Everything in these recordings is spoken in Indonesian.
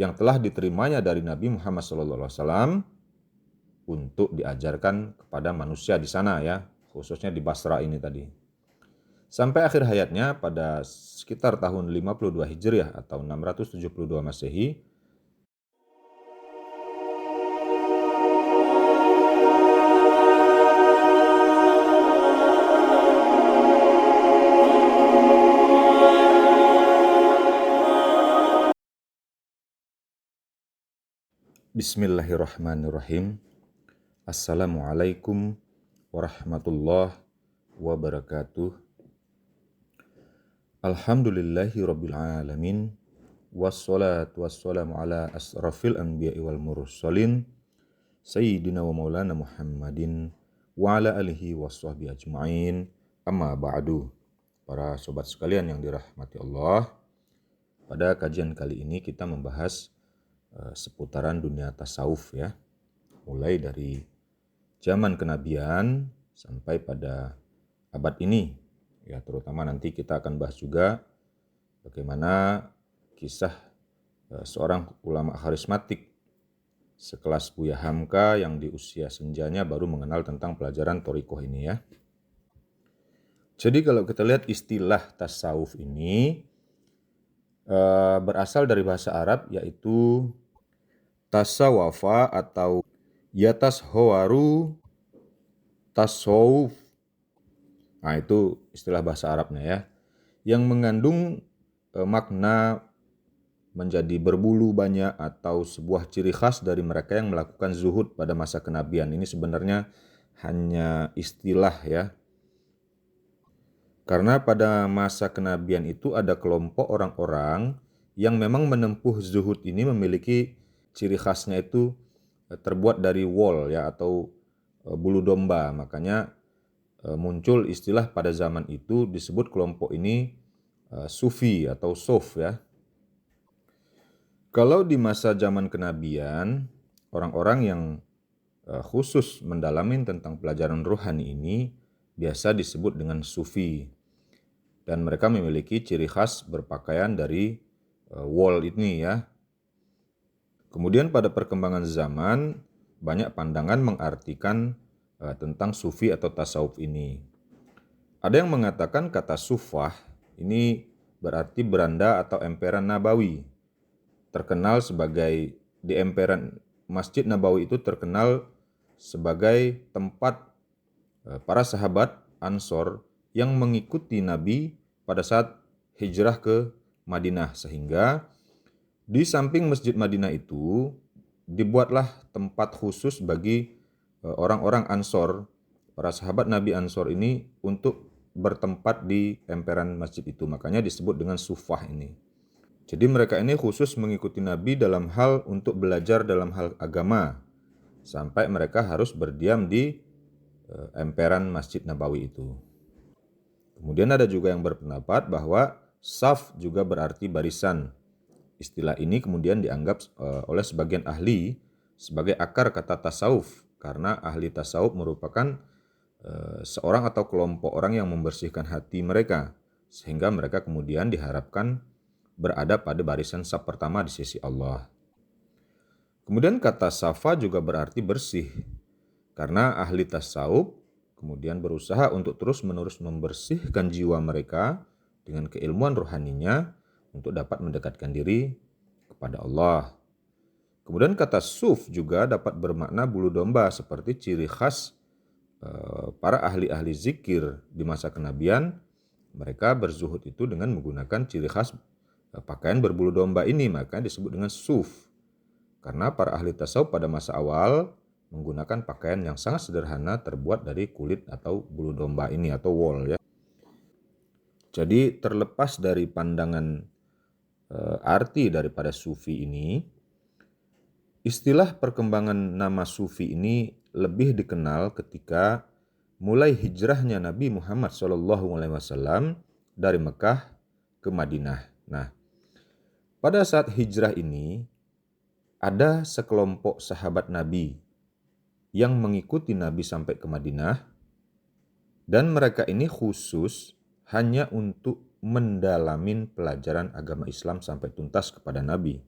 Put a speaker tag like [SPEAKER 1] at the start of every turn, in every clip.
[SPEAKER 1] yang telah diterimanya dari Nabi Muhammad SAW untuk diajarkan kepada manusia di sana ya, khususnya di Basra ini tadi. Sampai akhir hayatnya pada sekitar tahun 52 Hijriah atau 672 Masehi, Bismillahirrahmanirrahim. Assalamualaikum warahmatullahi wabarakatuh. Alhamdulillahirabbil alamin. Wassalatu wassalamu ala asrafil anbiya'i wal mursalin sayyidina wa maulana Muhammadin wa ala alihi washabbihi ajma'in. Amma ba'du. Para sobat sekalian yang dirahmati Allah, pada kajian kali ini kita membahas seputaran dunia tasawuf ya. Mulai dari zaman kenabian sampai pada abad ini. Ya, terutama nanti kita akan bahas juga bagaimana kisah seorang ulama karismatik sekelas Buya Hamka yang di usia senjanya baru mengenal tentang pelajaran thoriqoh ini ya. Jadi kalau kita lihat istilah tasawuf ini berasal dari bahasa Arab, yaitu tasawafa atau yatashawaru tasawuf. Nah, itu istilah bahasa Arabnya ya, yang mengandung makna menjadi berbulu banyak atau sebuah ciri khas dari mereka yang melakukan zuhud pada masa kenabian. Ini sebenarnya hanya istilah ya. Karena pada masa kenabian itu ada kelompok orang-orang yang memang menempuh zuhud ini memiliki ciri khasnya itu terbuat dari wol ya, atau bulu domba. Makanya muncul istilah pada zaman itu disebut kelompok ini sufi atau sof ya. Kalau di masa zaman kenabian, orang-orang yang khusus mendalami tentang pelajaran ruhani ini biasa disebut dengan sufi. Dan mereka memiliki ciri khas berpakaian dari wol ini ya. Kemudian pada perkembangan zaman, banyak pandangan mengartikan tentang sufi atau tasawuf ini. Ada yang mengatakan kata sufah ini berarti beranda atau emperan Nabawi. Terkenal sebagai, di emperan Masjid Nabawi itu terkenal sebagai tempat para sahabat Ansor yang mengikuti Nabi pada saat hijrah ke Madinah. Sehingga di samping Masjid Madinah itu dibuatlah tempat khusus bagi orang-orang Ansor, para sahabat Nabi Ansor ini untuk bertempat di emperan masjid itu. Makanya disebut dengan sufah ini. Jadi mereka ini khusus mengikuti Nabi dalam hal untuk belajar dalam hal agama, sampai mereka harus berdiam di emperan Masjid Nabawi itu. Kemudian ada juga yang berpendapat bahwa saf juga berarti barisan. Istilah ini kemudian dianggap oleh sebagian ahli sebagai akar kata tasawuf, karena ahli tasawuf merupakan seorang atau kelompok orang yang membersihkan hati mereka, sehingga mereka kemudian diharapkan berada pada barisan saf pertama di sisi Allah. Kemudian kata safa juga berarti bersih, karena ahli tasawuf kemudian berusaha untuk terus-menerus membersihkan jiwa mereka dengan keilmuan rohaninya untuk dapat mendekatkan diri kepada Allah. Kemudian kata suf juga dapat bermakna bulu domba, seperti ciri khas para ahli-ahli zikir di masa kenabian. Mereka berzuhud itu dengan menggunakan ciri khas pakaian berbulu domba ini, maka disebut dengan suf. Karena para ahli tasawuf pada masa awal menggunakan pakaian yang sangat sederhana terbuat dari kulit atau bulu domba ini atau wol ya. Jadi terlepas dari pandangan arti daripada sufi ini, istilah perkembangan nama sufi ini lebih dikenal ketika mulai hijrahnya Nabi Muhammad SAW dari Mekah ke Madinah. Nah, pada saat hijrah ini ada sekelompok sahabat Nabi yang mengikuti Nabi sampai ke Madinah, dan mereka ini khusus hanya untuk mendalamin pelajaran agama Islam sampai tuntas kepada Nabi.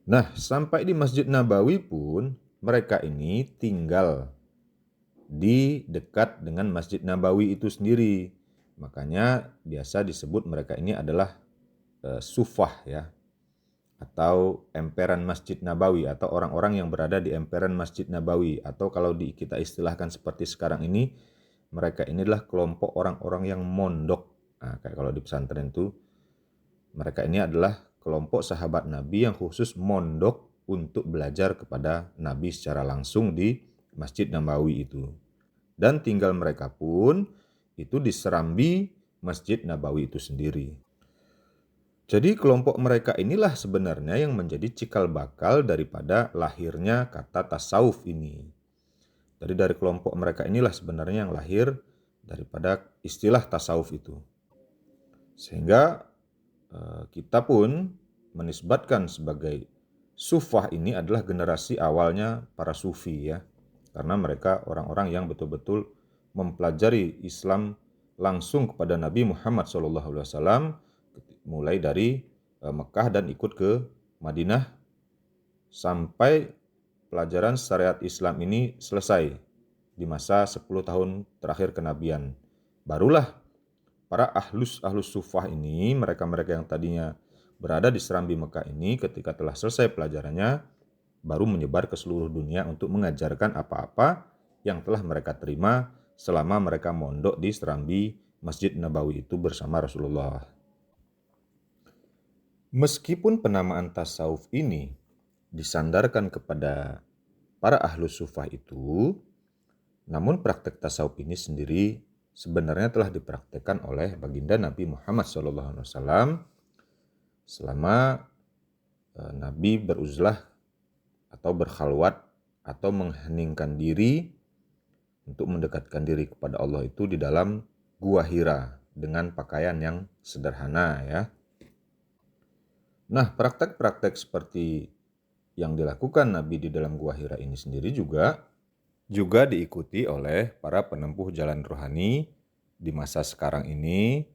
[SPEAKER 1] Nah, sampai di Masjid Nabawi pun mereka ini tinggal di dekat dengan Masjid Nabawi itu sendiri. Makanya biasa disebut mereka ini adalah sufah ya, atau emperan Masjid Nabawi, atau orang-orang yang berada di emperan Masjid Nabawi, atau kalau kita istilahkan seperti sekarang ini, mereka inilah kelompok orang-orang yang mondok. Nah, kayak kalau di pesantren itu, mereka ini adalah kelompok sahabat Nabi yang khusus mondok untuk belajar kepada Nabi secara langsung di Masjid Nabawi itu. Dan tinggal mereka pun itu di serambi Masjid Nabawi itu sendiri. Jadi kelompok mereka inilah sebenarnya yang menjadi cikal bakal daripada lahirnya kata tasawuf ini. Jadi dari kelompok mereka inilah sebenarnya yang lahir daripada istilah tasawuf itu. Sehingga kita pun menisbatkan sebagai sufah ini adalah generasi awalnya para sufi ya. Karena mereka orang-orang yang betul-betul mempelajari Islam langsung kepada Nabi Muhammad SAW, mulai dari Mekah dan ikut ke Madinah sampai pelajaran syariat Islam ini selesai di masa 10 tahun terakhir kenabian. Barulah para ahlus sufah ini, mereka-mereka yang tadinya berada di serambi Mekah ini, ketika telah selesai pelajarannya, baru menyebar ke seluruh dunia untuk mengajarkan apa-apa yang telah mereka terima selama mereka mondok di serambi Masjid Nabawi itu bersama Rasulullah. Meskipun penamaan tasawuf ini disandarkan kepada para ahlus sufah itu, namun praktek tasawuf ini sendiri sebenarnya telah dipraktekkan oleh baginda Nabi Muhammad SAW selama Nabi beruzlah atau berkhalwat atau mengheningkan diri untuk mendekatkan diri kepada Allah itu di dalam Gua Hira dengan pakaian yang sederhana ya. Nah, praktek-praktek seperti yang dilakukan Nabi di dalam Gua Hira ini sendiri juga diikuti oleh para penempuh jalan rohani di masa sekarang ini,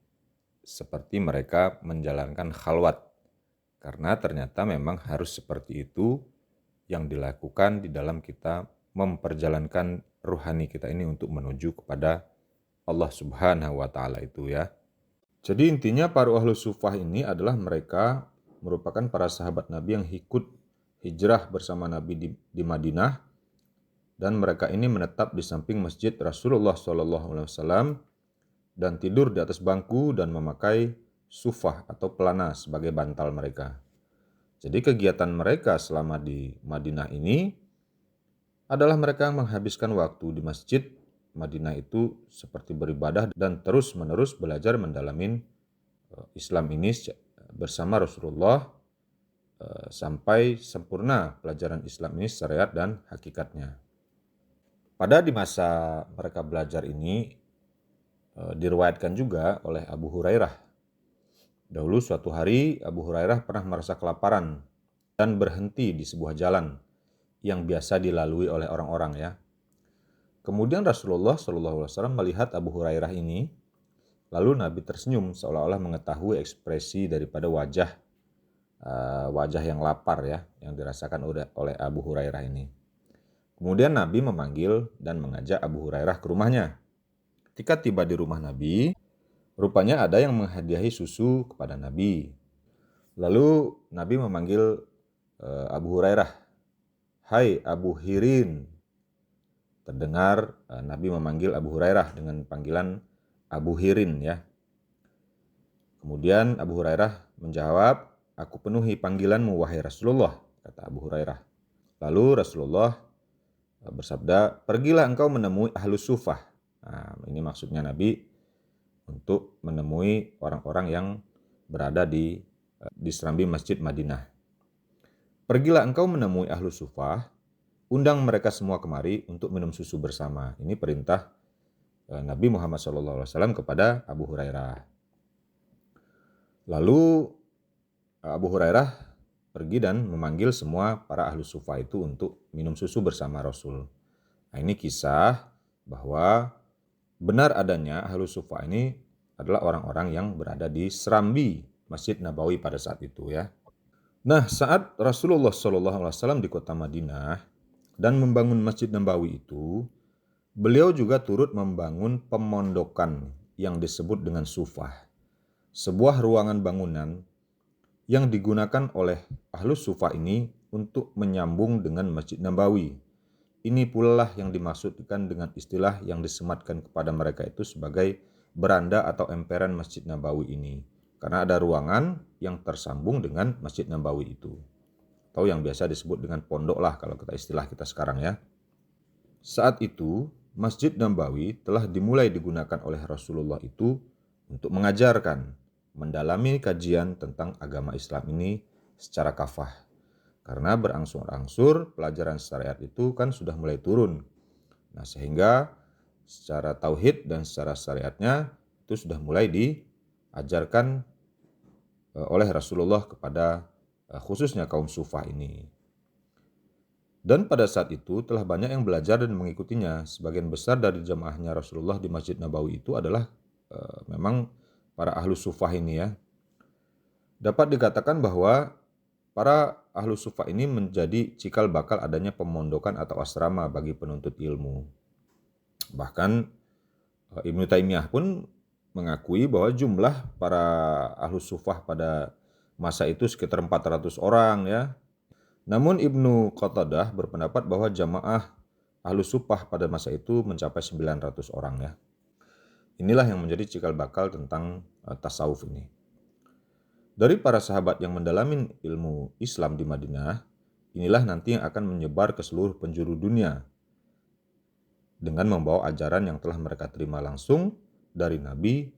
[SPEAKER 1] seperti mereka menjalankan khalwat. Karena ternyata memang harus seperti itu yang dilakukan di dalam kita memperjalankan rohani kita ini untuk menuju kepada Allah Subhanahu wa Ta'ala itu ya. Jadi intinya para ahlus sufah ini adalah mereka merupakan para sahabat Nabi yang ikut hijrah bersama Nabi di Madinah, dan mereka ini menetap di samping masjid Rasulullah SAW dan tidur di atas bangku dan memakai sufah atau pelana sebagai bantal mereka. Jadi kegiatan mereka selama di Madinah ini adalah mereka menghabiskan waktu di masjid Madinah itu seperti beribadah dan terus-menerus belajar mendalamin Islam ini bersama Rasulullah sampai sempurna pelajaran Islam ini syariat dan hakikatnya. Pada di masa mereka belajar ini diriwayatkan juga oleh Abu Hurairah. Dahulu suatu hari Abu Hurairah pernah merasa kelaparan dan berhenti di sebuah jalan yang biasa dilalui oleh orang-orang ya. Kemudian Rasulullah SAW melihat Abu Hurairah ini, lalu Nabi tersenyum seolah-olah mengetahui ekspresi daripada wajah yang lapar ya, yang dirasakan oleh Abu Hurairah ini. Kemudian Nabi memanggil dan mengajak Abu Hurairah ke rumahnya. Ketika tiba di rumah Nabi, rupanya ada yang menghadiahi susu kepada Nabi. Lalu Nabi memanggil Abu Hurairah, "Hai Abu Hirin." Terdengar Nabi memanggil Abu Hurairah dengan panggilan Abu Hirin ya. Kemudian Abu Hurairah menjawab, "Aku penuhi panggilanmu wahai Rasulullah," kata Abu Hurairah. Lalu Rasulullah bersabda, "Pergilah engkau menemui ahlus sufah." Nah, ini maksudnya Nabi untuk menemui orang-orang yang berada di serambi Masjid Madinah. "Pergilah engkau menemui ahlus sufah, undang mereka semua kemari untuk minum susu bersama." Ini perintah Nabi Muhammad SAW kepada Abu Hurairah. Lalu Abu Hurairah pergi dan memanggil semua para ahlus sufah itu untuk minum susu bersama Rasul. Nah, ini kisah bahwa benar adanya ahlus sufah ini adalah orang-orang yang berada di serambi Masjid Nabawi pada saat itu ya. Nah, saat Rasulullah SAW di kota Madinah dan membangun Masjid Nabawi itu, beliau juga turut membangun pemondokan yang disebut dengan sufah, sebuah ruangan bangunan yang digunakan oleh Ahlus Sufah ini untuk menyambung dengan Masjid Nabawi. Ini pula lah yang dimaksudkan dengan istilah yang disematkan kepada mereka itu sebagai beranda atau emperan Masjid Nabawi ini. Karena ada ruangan yang tersambung dengan Masjid Nabawi itu. Atau yang biasa disebut dengan pondok lah kalau kita istilah kita sekarang ya. Saat itu, Masjid Nabawi telah dimulai digunakan oleh Rasulullah itu untuk mengajarkan, mendalami kajian tentang agama Islam ini secara kafah. Karena berangsur-angsur pelajaran syariat itu kan sudah mulai turun. Nah, sehingga secara tauhid dan secara syariatnya itu sudah mulai diajarkan oleh Rasulullah kepada khususnya kaum sufah ini. Dan pada saat itu telah banyak yang belajar dan mengikutinya. Sebagian besar dari jamaahnya Rasulullah di Masjid Nabawi itu adalah memang para ahlu sufah ini ya. Dapat dikatakan bahwa para ahlu sufah ini menjadi cikal bakal adanya pemondokan atau asrama bagi penuntut ilmu. Bahkan Ibnu Taimiyah pun mengakui bahwa jumlah para ahlu sufah pada masa itu sekitar 400 orang ya. Namun Ibnu Qatadah berpendapat bahwa jamaah Ahlus Sufah pada masa itu mencapai 900 orang ya. Inilah yang menjadi cikal bakal tentang tasawuf ini. Dari para sahabat yang mendalami ilmu Islam di Madinah, inilah nanti yang akan menyebar ke seluruh penjuru dunia dengan membawa ajaran yang telah mereka terima langsung dari Nabi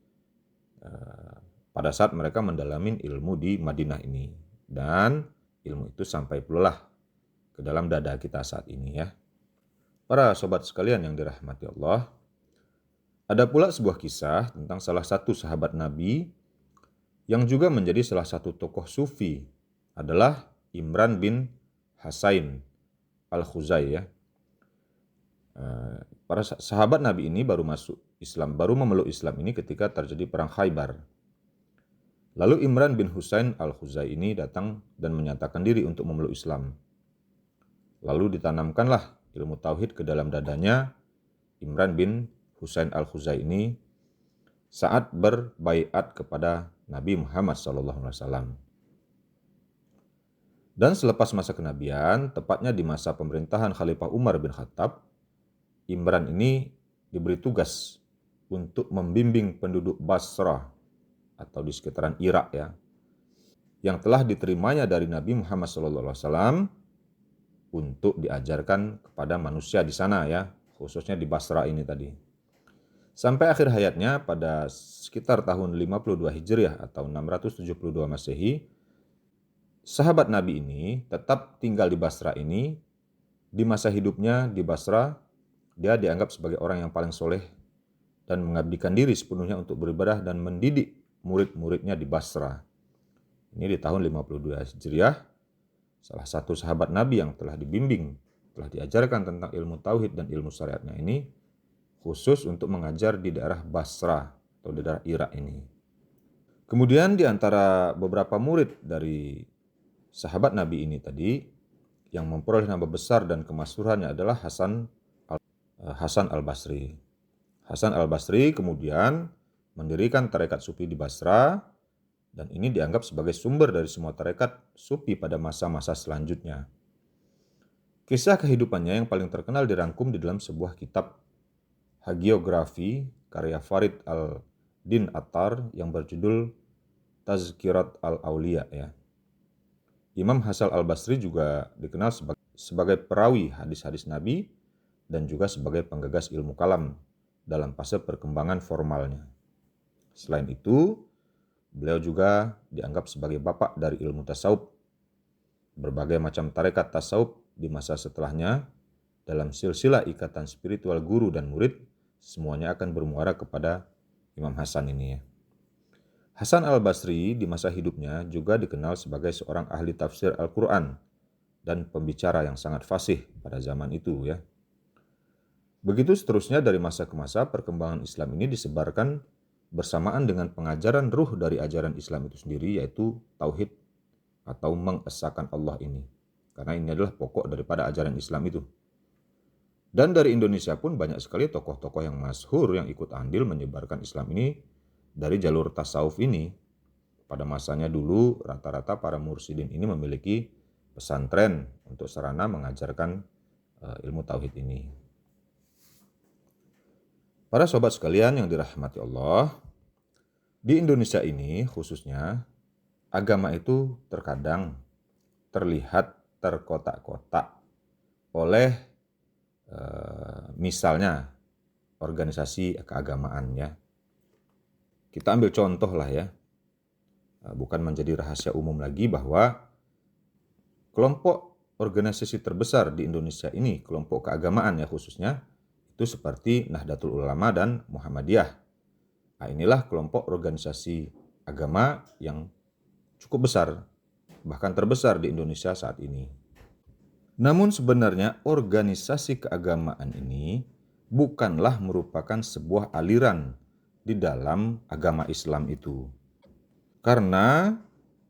[SPEAKER 1] pada saat mereka mendalami ilmu di Madinah ini. Dan ilmu itu sampai pula ke dalam dada kita saat ini ya. Para sobat sekalian yang dirahmati Allah, ada pula sebuah kisah tentang salah satu sahabat Nabi yang juga menjadi salah satu tokoh sufi adalah Imran bin Husain Al-Khuzai ya. Para sahabat Nabi ini baru masuk Islam, baru memeluk Islam ini ketika terjadi perang Khaybar. Lalu Imran bin Husain Al-Khuzai ini datang dan menyatakan diri untuk memeluk Islam. Lalu ditanamkanlah ilmu tauhid ke dalam dadanya Imran bin Husain Al-Khuzai ini saat berbaiat kepada Nabi Muhammad SAW. Dan selepas masa kenabian, tepatnya di masa pemerintahan Khalifah Umar bin Khattab, Imran ini diberi tugas untuk membimbing penduduk Basrah atau di sekitaran Irak ya, yang telah diterimanya dari Nabi Muhammad SAW untuk diajarkan kepada manusia di sana ya, khususnya di Basrah ini tadi. Sampai akhir hayatnya pada sekitar tahun 52 Hijriah atau 672 Masehi, sahabat Nabi ini tetap tinggal di Basrah ini. Di masa hidupnya di Basrah, dia dianggap sebagai orang yang paling soleh dan mengabdikan diri sepenuhnya untuk beribadah dan mendidik murid-muridnya di Basrah. Ini di tahun 52 Hijriah, salah satu sahabat Nabi yang telah dibimbing, telah diajarkan tentang ilmu tauhid dan ilmu syariatnya ini, khusus untuk mengajar di daerah Basrah atau di daerah Irak ini. Kemudian di antara beberapa murid dari sahabat Nabi ini tadi, yang memperoleh nama besar dan kemasyhurannya adalah Hasan Al-Basri. Hasan Al-Basri kemudian mendirikan tarekat sufi di Basrah, dan ini dianggap sebagai sumber dari semua tarekat sufi pada masa-masa selanjutnya. Kisah kehidupannya yang paling terkenal dirangkum di dalam sebuah kitab hagiografi karya Farid al-Din Attar yang berjudul Tazkirat al-Auliya ya. Imam Hasan Al-Basri juga dikenal sebagai perawi hadis-hadis Nabi dan juga sebagai penggagas ilmu kalam dalam fase perkembangan formalnya. Selain itu, beliau juga dianggap sebagai bapak dari ilmu tasawuf. Berbagai macam tarekat tasawuf di masa setelahnya dalam silsilah ikatan spiritual guru dan murid semuanya akan bermuara kepada Imam Hasan ini ya. Hasan Al-Basri di masa hidupnya juga dikenal sebagai seorang ahli tafsir Al-Quran dan pembicara yang sangat fasih pada zaman itu ya. Begitu seterusnya dari masa ke masa perkembangan Islam ini disebarkan bersamaan dengan pengajaran ruh dari ajaran Islam itu sendiri, yaitu tauhid atau mengesahkan Allah ini. Karena ini adalah pokok daripada ajaran Islam itu. Dan dari Indonesia pun banyak sekali tokoh-tokoh yang masyhur yang ikut andil menyebarkan Islam ini dari jalur tasawuf ini. Pada masanya dulu rata-rata para mursyidin ini memiliki pesantren untuk sarana mengajarkan ilmu tauhid ini. Para sobat sekalian yang dirahmati Allah, di Indonesia ini khususnya agama itu terkadang terlihat terkotak-kotak oleh misalnya organisasi keagamaan ya. Kita ambil contoh lah ya, bukan menjadi rahasia umum lagi bahwa kelompok organisasi terbesar di Indonesia ini, kelompok keagamaan ya khususnya, itu seperti Nahdlatul Ulama dan Muhammadiyah. Nah, inilah kelompok organisasi agama yang cukup besar, bahkan terbesar di Indonesia saat ini. Namun sebenarnya organisasi keagamaan ini bukanlah merupakan sebuah aliran di dalam agama Islam itu. Karena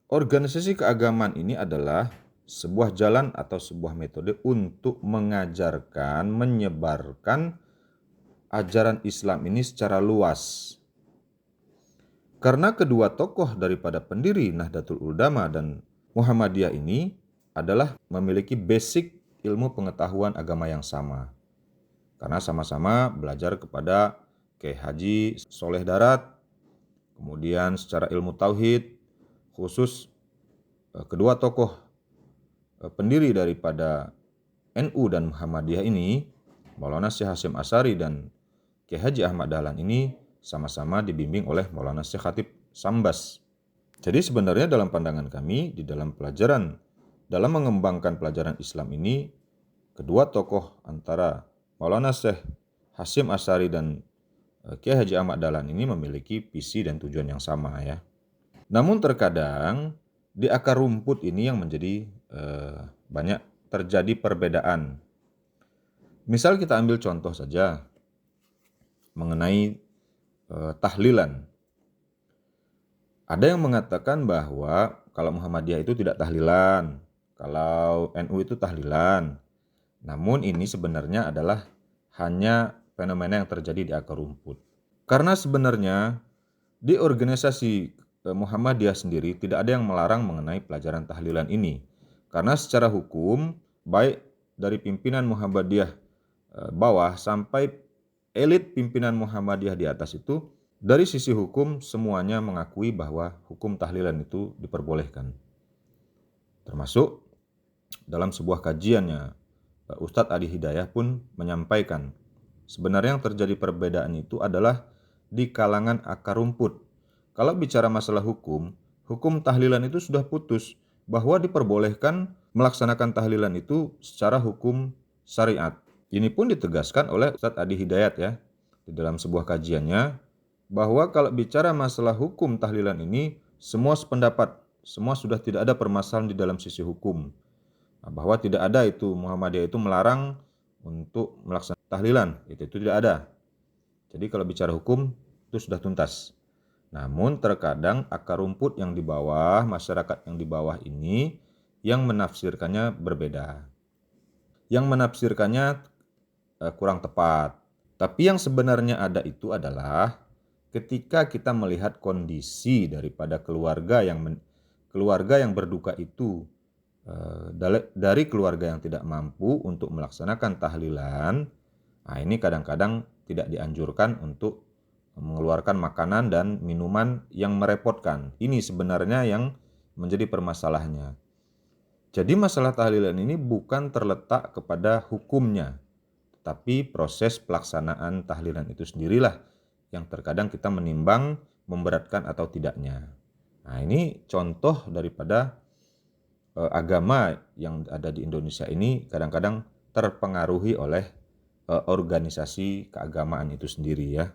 [SPEAKER 1] organisasi keagamaan ini adalah sebuah jalan atau sebuah metode untuk mengajarkan, menyebarkan ajaran Islam ini secara luas. Karena kedua tokoh daripada pendiri Nahdlatul Ulama dan Muhammadiyah ini adalah memiliki basic ilmu pengetahuan agama yang sama. Karena sama-sama belajar kepada Kiai Haji Soleh Darat, kemudian secara ilmu tauhid, khusus kedua tokoh pendiri daripada NU dan Muhammadiyah ini, Maulana Syekh Hasyim Asy'ari dan Kiai Haji Ahmad Dahlan ini sama-sama dibimbing oleh Maulana Syekh Khatib Sambas. Jadi sebenarnya dalam pandangan kami, di dalam mengembangkan pelajaran Islam ini, kedua tokoh antara Maulana Syekh Hasyim Asy'ari dan Kiai Haji Ahmad Dahlan ini memiliki visi dan tujuan yang sama ya. Namun terkadang di akar rumput ini yang menjadi banyak terjadi perbedaan. Misal kita ambil contoh saja mengenai tahlilan. Ada yang mengatakan bahwa kalau Muhammadiyah itu tidak tahlilan, kalau NU itu tahlilan. Namun ini sebenarnya adalah hanya fenomena yang terjadi di akar rumput. Karena sebenarnya di organisasi Muhammadiyah sendiri tidak ada yang melarang mengenai pelajaran tahlilan ini. Karena secara hukum, baik dari pimpinan Muhammadiyah bawah sampai elit pimpinan Muhammadiyah di atas itu, dari sisi hukum semuanya mengakui bahwa hukum tahlilan itu diperbolehkan. Termasuk dalam sebuah kajiannya, Ustadz Adi Hidayah pun menyampaikan sebenarnya yang terjadi perbedaan itu adalah di kalangan akar rumput. Kalau bicara masalah hukum tahlilan itu sudah putus bahwa diperbolehkan melaksanakan tahlilan itu secara hukum syariat. Ini pun ditegaskan oleh Ustadz Adi Hidayat ya di dalam sebuah kajiannya, bahwa kalau bicara masalah hukum tahlilan ini semua sependapat, semua sudah tidak ada permasalahan di dalam sisi hukum. Bahwa tidak ada itu Muhammadiyah itu melarang untuk melaksanakan tahlilan, itu tidak ada. Jadi kalau bicara hukum itu sudah tuntas. Namun terkadang akar rumput yang di bawah, masyarakat yang di bawah ini yang menafsirkannya berbeda. Yang menafsirkannya kurang tepat. Tapi yang sebenarnya ada itu adalah ketika kita melihat kondisi daripada keluarga yang berduka itu dari keluarga yang tidak mampu untuk melaksanakan tahlilan, nah ini kadang-kadang tidak dianjurkan untuk mengeluarkan makanan dan minuman yang merepotkan. Ini sebenarnya yang menjadi permasalahannya. Jadi masalah tahlilan ini bukan terletak kepada hukumnya, tapi proses pelaksanaan tahlilan itu sendirilah yang terkadang kita menimbang memberatkan atau tidaknya. Nah ini contoh daripada agama yang ada di Indonesia ini kadang-kadang terpengaruhi oleh organisasi keagamaan itu sendiri ya.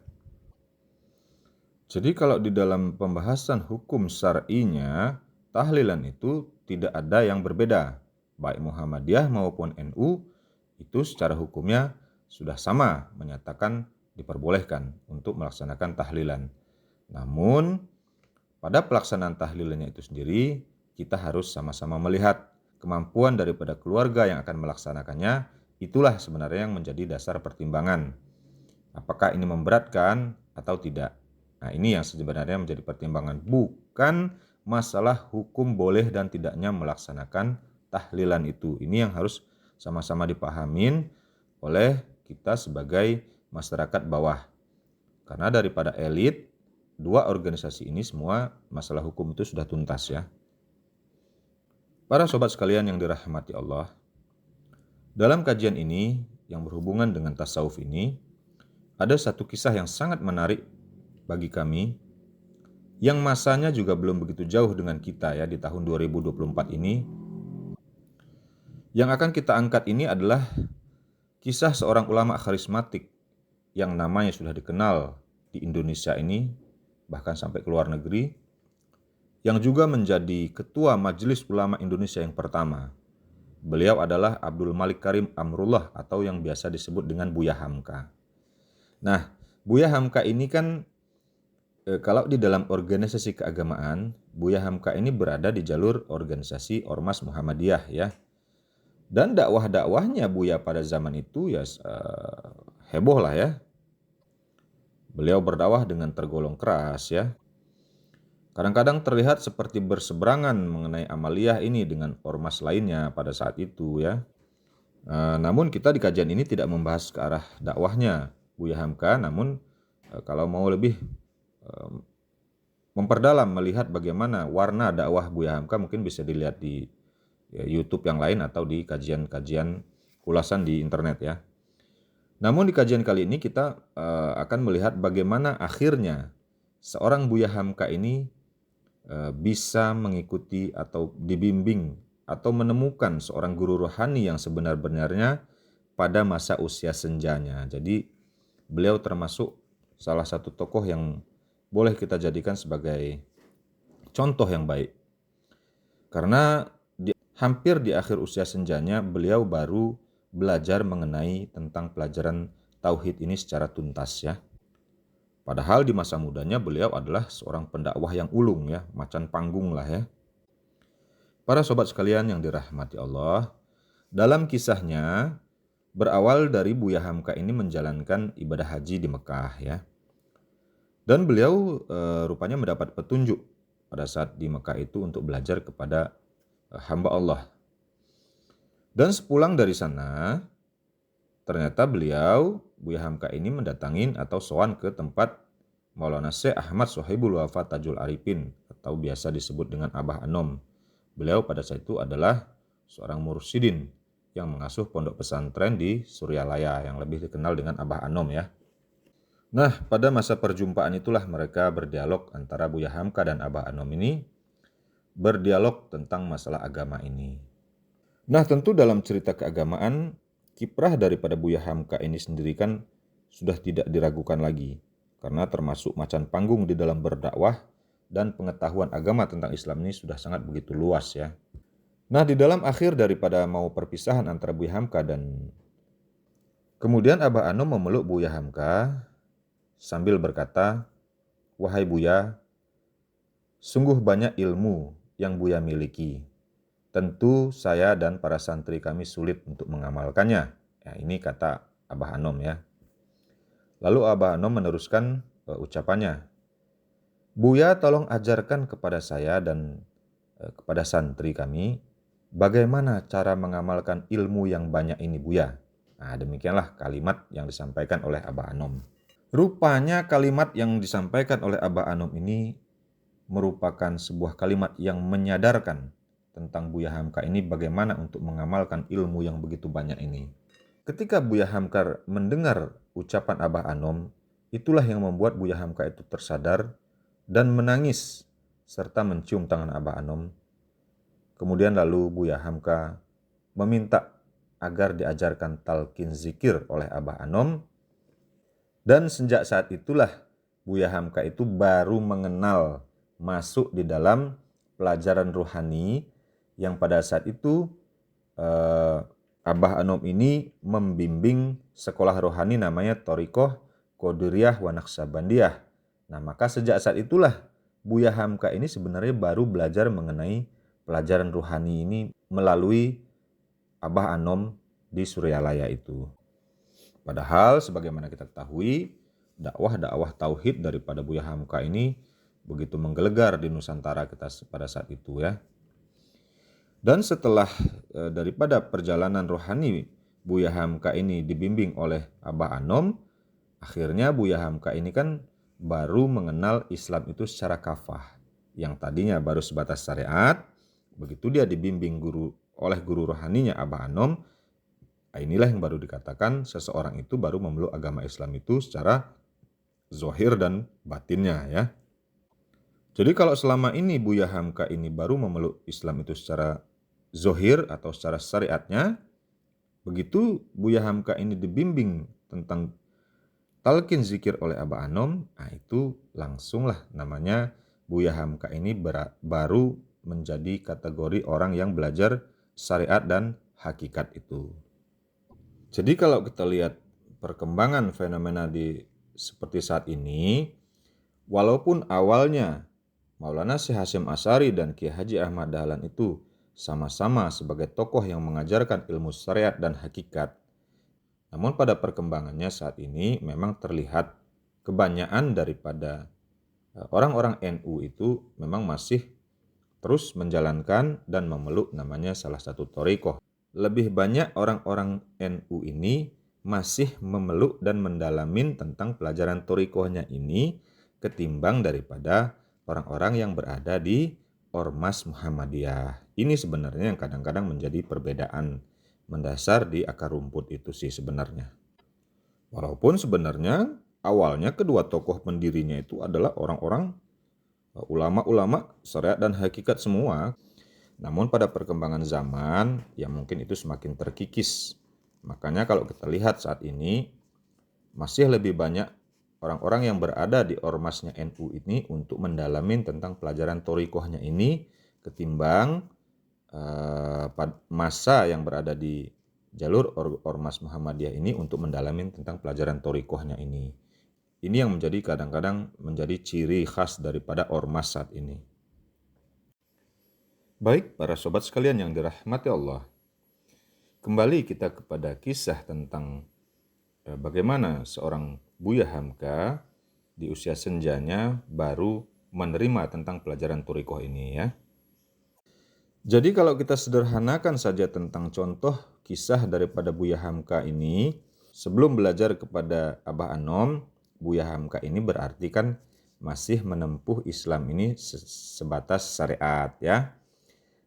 [SPEAKER 1] Jadi kalau di dalam pembahasan hukum syar'inya, tahlilan itu tidak ada yang berbeda. Baik Muhammadiyah maupun NU itu secara hukumnya sudah sama menyatakan diperbolehkan untuk melaksanakan tahlilan. Namun pada pelaksanaan tahlilannya itu sendiri kita harus sama-sama melihat kemampuan daripada keluarga yang akan melaksanakannya. Itulah sebenarnya yang menjadi dasar pertimbangan. Apakah ini memberatkan atau tidak? Nah, ini yang sebenarnya menjadi pertimbangan, bukan masalah hukum boleh dan tidaknya melaksanakan tahlilan itu. Ini yang harus sama-sama dipahamin oleh kita sebagai masyarakat bawah. Karena daripada elit, dua organisasi ini semua masalah hukum itu sudah tuntas ya. Para sobat sekalian yang dirahmati Allah, dalam kajian ini yang berhubungan dengan tasawuf ini, ada satu kisah yang sangat menarik bagi kami, yang masanya juga belum begitu jauh dengan kita ya di tahun 2024 ini. Yang akan kita angkat ini adalah kisah seorang ulama karismatik yang namanya sudah dikenal di Indonesia ini, bahkan sampai ke luar negeri, yang juga menjadi ketua Majelis Ulama Indonesia yang pertama. Beliau adalah Abdul Malik Karim Amrullah atau yang biasa disebut dengan Buya Hamka. Nah, Buya Hamka ini kan kalau di dalam organisasi keagamaan, Buya Hamka ini berada di jalur organisasi Ormas Muhammadiyah ya. Dan dakwah-dakwahnya Buya pada zaman itu ya heboh lah ya. Beliau berdakwah dengan tergolong keras ya. Kadang-kadang terlihat seperti berseberangan mengenai amaliyah ini dengan ormas lainnya pada saat itu ya. Namun kita di kajian ini tidak membahas ke arah dakwahnya Buya Hamka, namun kalau mau lebih memperdalam melihat bagaimana warna dakwah Buya Hamka mungkin bisa dilihat di YouTube yang lain atau di kajian-kajian ulasan di internet ya. Namun di kajian kali ini kita akan melihat bagaimana akhirnya seorang Buya Hamka ini bisa mengikuti atau dibimbing atau menemukan seorang guru rohani yang sebenar-benarnya pada masa usia senjanya. Jadi beliau termasuk salah satu tokoh yang boleh kita jadikan sebagai contoh yang baik. Karena hampir di akhir usia senjanya beliau baru belajar mengenai tentang pelajaran tauhid ini secara tuntas ya. Padahal di masa mudanya beliau adalah seorang pendakwah yang ulung ya, macan panggung lah ya. Para sobat sekalian yang dirahmati Allah, dalam kisahnya berawal dari Buya Hamka ini menjalankan ibadah haji di Mekah ya. Dan beliau rupanya mendapat petunjuk pada saat di Mekah itu untuk belajar kepada hamba Allah. Dan sepulang dari sana, ternyata beliau, Buya Hamka ini mendatangin atau sowan ke tempat Maulana Syekh Ahmad Sohibul Wafa Tajul Arifin atau biasa disebut dengan Abah Anom. Beliau pada saat itu adalah seorang mursyidin yang mengasuh pondok pesantren di Suryalaya yang lebih dikenal dengan Abah Anom ya. Nah, pada masa perjumpaan itulah mereka berdialog antara Buya Hamka dan Abah Anom ini, berdialog tentang masalah agama ini. Nah, tentu dalam cerita keagamaan, kiprah daripada Buya Hamka ini sendiri kan sudah tidak diragukan lagi, karena termasuk macan panggung di dalam berdakwah dan pengetahuan agama tentang Islam ini sudah sangat begitu luas ya. Nah, di dalam akhir daripada mau perpisahan antara Buya Hamka dan kemudian Abah Anom memeluk Buya Hamka sambil berkata, "Wahai Buya, sungguh banyak ilmu yang Buya miliki. Tentu saya dan para santri kami sulit untuk mengamalkannya." Ya, ini kata Abah Anom ya. Lalu Abah Anom meneruskan ucapannya, "Buya tolong ajarkan kepada saya dan kepada santri kami bagaimana cara mengamalkan ilmu yang banyak ini Buya." Nah, demikianlah kalimat yang disampaikan oleh Abah Anom. Rupanya kalimat yang disampaikan oleh Abah Anom ini merupakan sebuah kalimat yang menyadarkan tentang Buya Hamka ini bagaimana untuk mengamalkan ilmu yang begitu banyak ini. Ketika Buya Hamka mendengar ucapan Abah Anom, itulah yang membuat Buya Hamka itu tersadar dan menangis serta mencium tangan Abah Anom. Kemudian lalu Buya Hamka meminta agar diajarkan talqin zikir oleh Abah Anom. Dan sejak saat itulah Buya Hamka itu baru mengenal masuk di dalam pelajaran rohani yang pada saat itu Abah Anom ini membimbing sekolah rohani namanya Thariqah Qadiriyah wa Naqsabandiyah. Nah, maka sejak saat itulah Buya Hamka ini sebenarnya baru belajar mengenai pelajaran ruhani ini melalui Abah Anom di Suryalaya itu. Padahal sebagaimana kita ketahui, dakwah tauhid daripada Buya Hamka ini begitu menggelegar di Nusantara kita pada saat itu ya. Dan setelah daripada perjalanan rohani Buya Hamka ini dibimbing oleh Abah Anom, akhirnya Buya Hamka ini kan baru mengenal Islam itu secara kafah. Yang tadinya baru sebatas syariat, begitu dia dibimbing oleh guru rohaninya Abah Anom, inilah yang baru dikatakan seseorang itu baru memeluk agama Islam itu secara zahir dan batinnya ya. Jadi kalau selama ini Buya Hamka ini baru memeluk Islam itu secara zahir atau secara syariatnya, begitu Buya Hamka ini dibimbing tentang talqin zikir oleh Abah Anom, itu langsunglah namanya Buya Hamka ini baru menjadi kategori orang yang belajar syariat dan hakikat itu. Jadi kalau kita lihat perkembangan fenomena seperti saat ini, walaupun awalnya Maulana Syekh Hasyim Asy'ari dan Kiai Haji Ahmad Dahlan itu sama-sama sebagai tokoh yang mengajarkan ilmu syariat dan hakikat, namun pada perkembangannya saat ini memang terlihat kebanyakan daripada orang-orang NU itu memang masih terus menjalankan dan memeluk namanya salah satu thariqah. Lebih banyak orang-orang NU ini masih memeluk dan mendalamin tentang pelajaran thariqahnya ini ketimbang daripada orang-orang yang berada di Ormas Muhammadiyah. Ini sebenarnya yang kadang-kadang menjadi perbedaan mendasar di akar rumput itu sih sebenarnya. Walaupun sebenarnya awalnya kedua tokoh pendirinya itu adalah orang-orang ulama-ulama syariat dan hakikat semua. Namun pada perkembangan zaman ya mungkin itu semakin terkikis. Makanya kalau kita lihat saat ini masih lebih banyak orang-orang yang berada di ormasnya NU ini untuk mendalamin tentang pelajaran thariqahnya ini ketimbang masa yang berada di jalur Ormas Muhammadiyah ini untuk mendalamin tentang pelajaran thariqahnya ini. Ini yang menjadi kadang-kadang menjadi ciri khas daripada ormas saat ini. Baik, para sobat sekalian yang dirahmati Allah. Kembali kita kepada kisah tentang bagaimana seorang Buya Hamka di usia senjanya baru menerima tentang pelajaran thariqah ini ya. Jadi kalau kita sederhanakan saja tentang contoh kisah daripada Buya Hamka ini, sebelum belajar kepada Abah Anom, Buya Hamka ini berarti kan masih menempuh Islam ini sebatas syariat ya.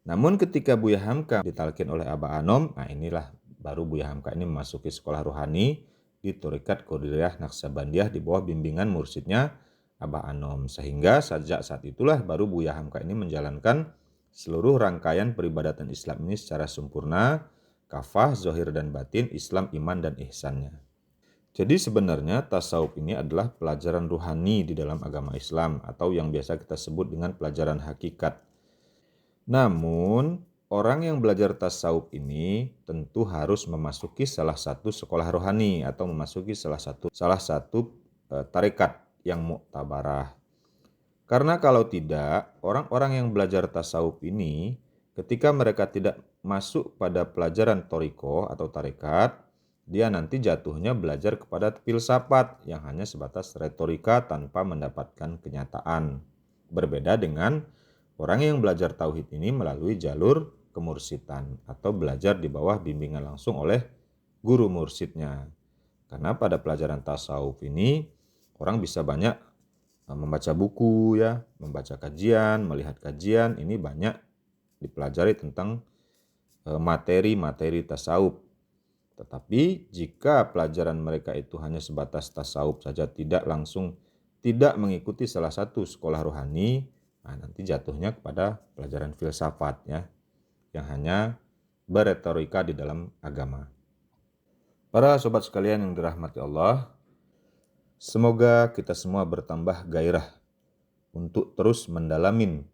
[SPEAKER 1] Namun ketika Buya Hamka ditalkin oleh Abah Anom, inilah baru Buya Hamka ini memasuki sekolah rohani di Thariqat Qadiriyah Naqsabandiyah di bawah bimbingan mursyidnya Abah Anom. Sehingga sejak saat itulah baru Buya Hamka ini menjalankan seluruh rangkaian peribadatan Islam ini secara sempurna, kafah, zahir dan batin, Islam, iman dan ihsannya. Jadi sebenarnya tasawuf ini adalah pelajaran ruhani di dalam agama Islam atau yang biasa kita sebut dengan pelajaran hakikat. Namun, orang yang belajar tasawuf ini tentu harus memasuki salah satu sekolah rohani atau memasuki salah satu tarekat yang muktabarah. Karena kalau tidak, orang-orang yang belajar tasawuf ini ketika mereka tidak masuk pada pelajaran thariqah atau tarekat, dia nanti jatuhnya belajar kepada filsafat yang hanya sebatas retorika tanpa mendapatkan kenyataan. Berbeda dengan orang yang belajar tauhid ini melalui jalur kemursidan atau belajar di bawah bimbingan langsung oleh guru mursyidnya. Karena pada pelajaran tasawuf ini orang bisa banyak membaca buku ya, membaca kajian, melihat kajian, ini banyak dipelajari tentang materi-materi tasawuf. Tetapi jika pelajaran mereka itu hanya sebatas tasawuf saja, tidak mengikuti salah satu sekolah rohani, nanti jatuhnya kepada pelajaran filsafat ya, yang hanya berretorika di dalam agama. Para sobat sekalian yang dirahmati Allah, semoga kita semua bertambah gairah untuk terus mendalamin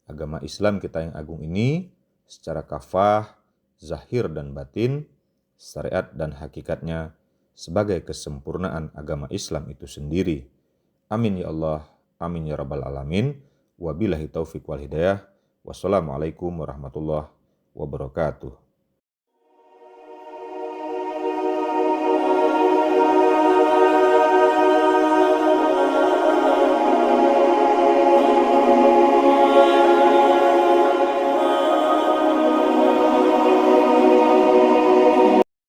[SPEAKER 1] agama Islam kita yang agung ini secara kafah, zahir dan batin, syariat dan hakikatnya sebagai kesempurnaan agama Islam itu sendiri. Amin ya Allah, amin ya rabbal alamin. Wabillahi taufiq wal hidayah. Wassalamualaikum warahmatullahi wabarakatuh.